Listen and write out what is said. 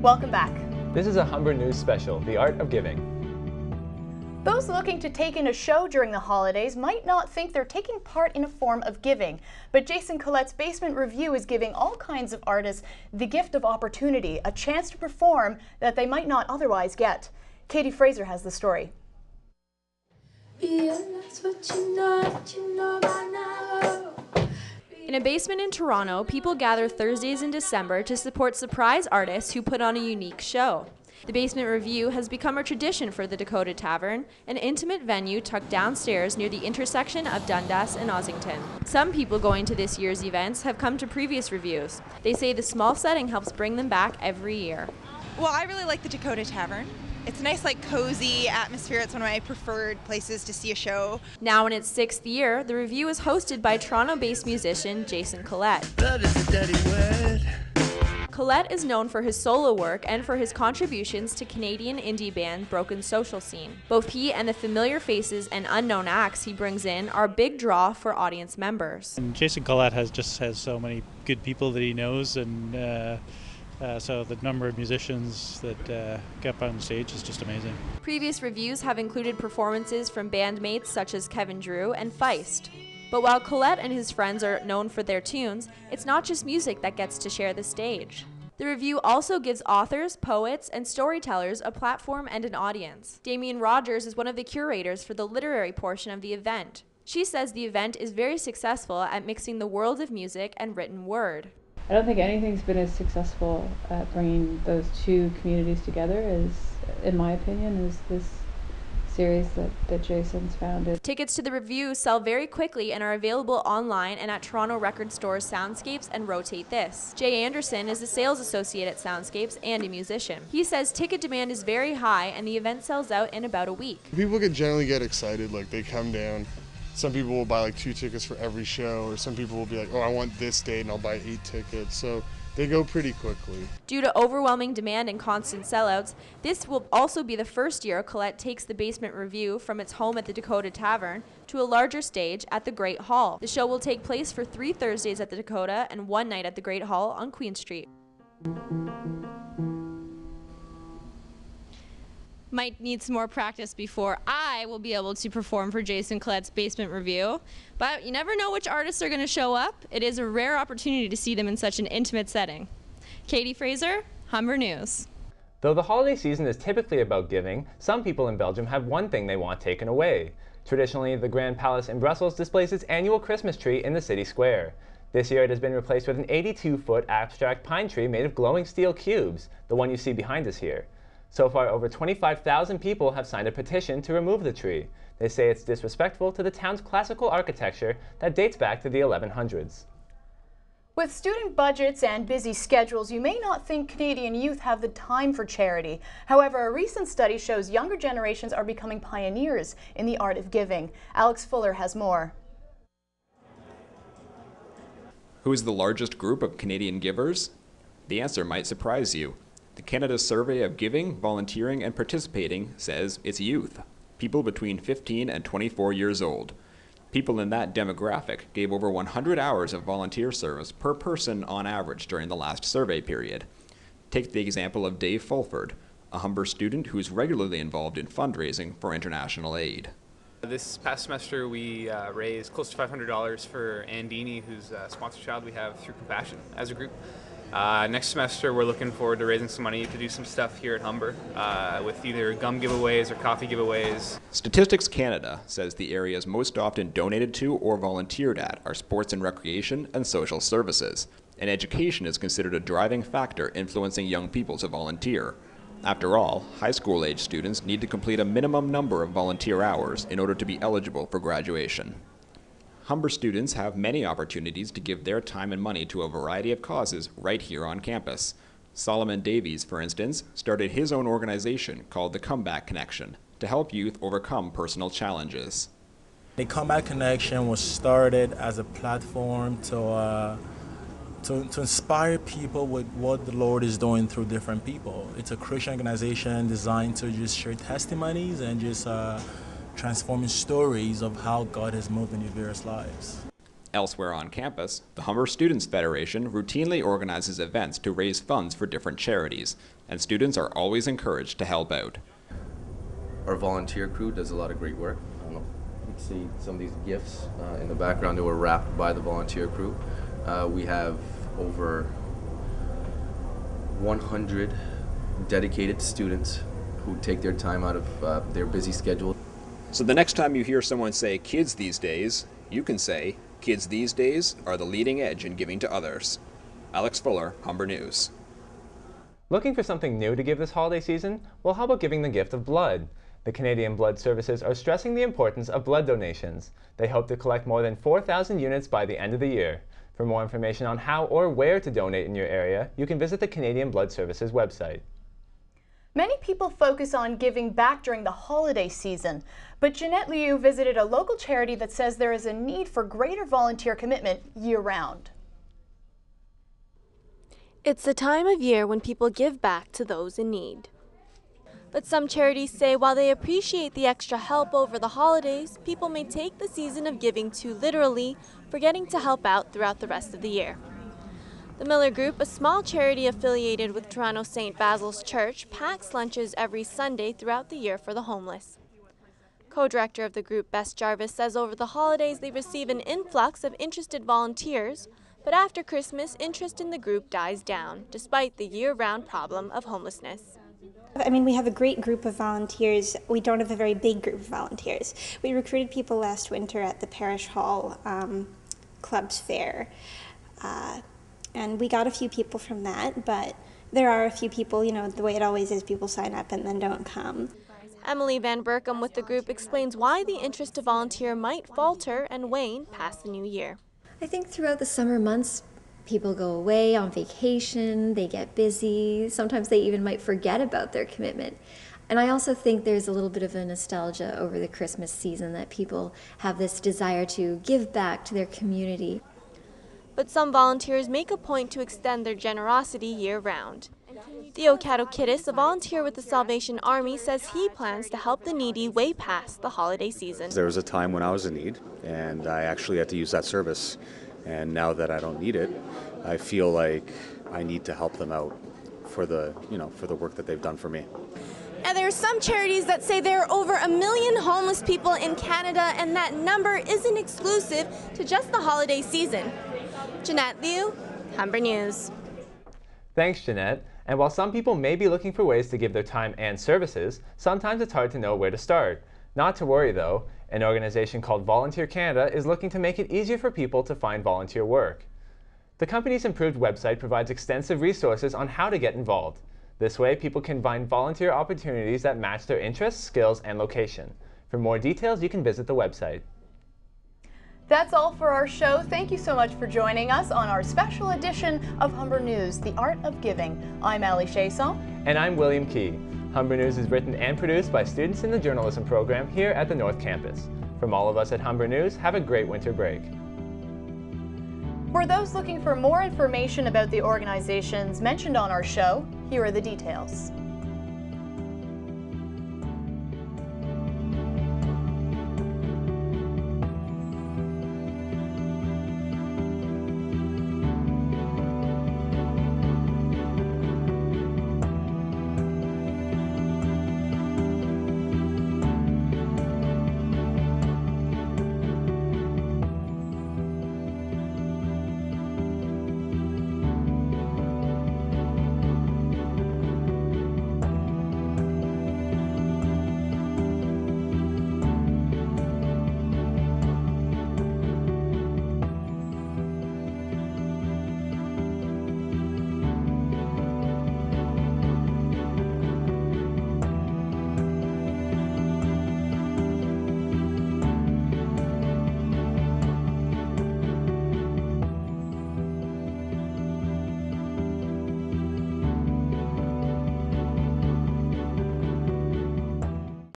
Welcome back. This is a Humber News special, The Art of Giving. Those looking to take in a show during the holidays might not think they're taking part in a form of giving, but Jason Collette's Basement Revue is giving all kinds of artists the gift of opportunity, a chance to perform that they might not otherwise get. Katie Fraser has the story. In a basement in Toronto, people gather Thursdays in December to support surprise artists who put on a unique show. The Basement Revue has become a tradition for the Dakota Tavern, an intimate venue tucked downstairs near the intersection of Dundas and Ossington. Some people going to this year's events have come to previous revues. They say the small setting helps bring them back every year. Well, I really like the Dakota Tavern. It's a nice, cozy atmosphere. It's one of my preferred places to see a show. Now in its 6th year, the Revue is hosted by Toronto-based musician Jason Collette. Love is a dirty word. Collette is known for his solo work and for his contributions to Canadian indie band Broken Social Scene. Both he and the familiar faces and unknown acts he brings in are a big draw for audience members. And Jason Collette has so many good people that he knows, and so the number of musicians that get up on stage is just amazing. Previous revues have included performances from bandmates such as Kevin Drew and Feist. But while Collette and his friends are known for their tunes, it's not just music that gets to share the stage. The Revue also gives authors, poets, and storytellers a platform and an audience. Damien Rogers is one of the curators for the literary portion of the event. She says the event is very successful at mixing the world of music and written word. I don't think anything's been as successful at bringing those two communities together as, in my opinion, is this series that Jason's founded. Tickets to the Revue sell very quickly and are available online and at Toronto record stores Soundscapes and Rotate This. Jay Anderson is a sales associate at Soundscapes and a musician. He says ticket demand is very high and the event sells out in about a week. People can generally get excited, they come down. Some people will buy 2 tickets for every show, or some people will be like, oh, I want this date and I'll buy 8 tickets. So they go pretty quickly. Due to overwhelming demand and constant sellouts, this will also be the first year Collette takes the Basement Revue from its home at the Dakota Tavern to a larger stage at the Great Hall. The show will take place for 3 Thursdays at the Dakota and 1 night at the Great Hall on Queen Street. Might need some more practice before I will be able to perform for Jason Collette's Basement Revue, but you never know which artists are going to show up. It is a rare opportunity to see them in such an intimate setting. Katie Fraser, Humber News. Though the holiday season is typically about giving, some people in Belgium have one thing they want taken away. Traditionally, the Grand Palace in Brussels displays its annual Christmas tree in the city square. This year it has been replaced with an 82-foot abstract pine tree made of glowing steel cubes, the one you see behind us here. So far, over 25,000 people have signed a petition to remove the tree. They say it's disrespectful to the town's classical architecture that dates back to the 1100s. With student budgets and busy schedules, you may not think Canadian youth have the time for charity. However, a recent study shows younger generations are becoming pioneers in the art of giving. Alex Fuller has more. Who is the largest group of Canadian givers? The answer might surprise you. The Canada Survey of Giving, Volunteering and Participating says it's youth, people between 15 and 24 years old. People in that demographic gave over 100 hours of volunteer service per person on average during the last survey period. Take the example of Dave Fulford, a Humber student who's regularly involved in fundraising for international aid. This past semester we raised close to $500 for ANDERSON, who's a sponsor child we have through Compassion as a group. Next semester we're looking forward to raising some money to do some stuff here at Humber with either gum giveaways or coffee giveaways. Statistics Canada says the areas most often donated to or volunteered at are sports and recreation and social services, and education is considered a driving factor influencing young people to volunteer. After all, high school age students need to complete a minimum number of volunteer hours in order to be eligible for graduation. Humber students have many opportunities to give their time and money to a variety of causes right here on campus. SOLOMAN DAVIES, for instance, started his own organization called the Comeback Connection to help youth overcome personal challenges. The Comeback Connection was started as a platform to inspire people with what the Lord is doing through different people. It's a Christian organization designed to just share testimonies and just transforming stories of how God has moved in your various lives. Elsewhere on campus, the Humber Students Federation routinely organizes events to raise funds for different charities, and students are always encouraged to help out. Our volunteer crew does a lot of great work. I don't know, you can see some of these gifts in the background that were wrapped by the volunteer crew. We have over 100 dedicated students who take their time out of their busy schedule. So the next time you hear someone say kids these days, you can say, kids these days are the leading edge in giving to others. Alex Fuller, Humber News. Looking for something new to give this holiday season? Well, how about giving the gift of blood? The Canadian Blood Services are stressing the importance of blood donations. They hope to collect more than 4,000 units by the end of the year. For more information on how or where to donate in your area, you can visit the Canadian Blood Services website. Many people focus on giving back during the holiday season, but Jeanette Liu visited a local charity that says there is a need for greater volunteer commitment year-round. It's the time of year when people give back to those in need. But some charities say while they appreciate the extra help over the holidays, people may take the season of giving too literally, forgetting to help out throughout the rest of the year. The Miller Group, a small charity affiliated with Toronto St. Basil's Church, packs lunches every Sunday throughout the year for the homeless. Co-director of the group, Bess Jarvis, says over the holidays they receive an influx of interested volunteers, but after Christmas, interest in the group dies down, despite the year-round problem of homelessness. I mean, we have a great group of volunteers. We don't have a very big group of volunteers. We recruited people last winter at the Parish Hall Club's Fair. And we got a few people from that, but there are a few people, you know, the way it always is, people sign up and then don't come. Emily VANBERKUM with the group explains why the interest to volunteer might falter and wane past the new year. I think throughout the summer months, people go away on vacation, they get busy, sometimes they even might forget about their commitment. And I also think there's a little bit of a nostalgia over the Christmas season that people have this desire to give back to their community. But some volunteers make a point to extend their generosity year-round. Theo Katokidis, a volunteer with the Salvation Army, says he plans to help the needy way past the holiday season. There was a time when I was in need, and I actually had to use that service. And now that I don't need it, I feel like I need to help them out for the, for the work that they've done for me. And there are some charities that say there are over 1 million homeless people in Canada, and that number isn't exclusive to just the holiday season. Jeanette Liu, Humber News. Thanks, Jeanette. And while some people may be looking for ways to give their time and services, sometimes it's hard to know where to start. Not to worry, though. An organization called Volunteer Canada is looking to make it easier for people to find volunteer work. The company's improved website provides extensive resources on how to get involved. This way, people can find volunteer opportunities that match their interests, skills, and location. For more details, you can visit the website. That's all for our show. Thank you so much for joining us on our special edition of Humber News, The Art of Giving. I'm Ali Chasson. And I'm William Key. Humber News is written and produced by students in the journalism program here at the North Campus. From all of us at Humber News, have a great winter break. For those looking for more information about the organizations mentioned on our show, here are the details.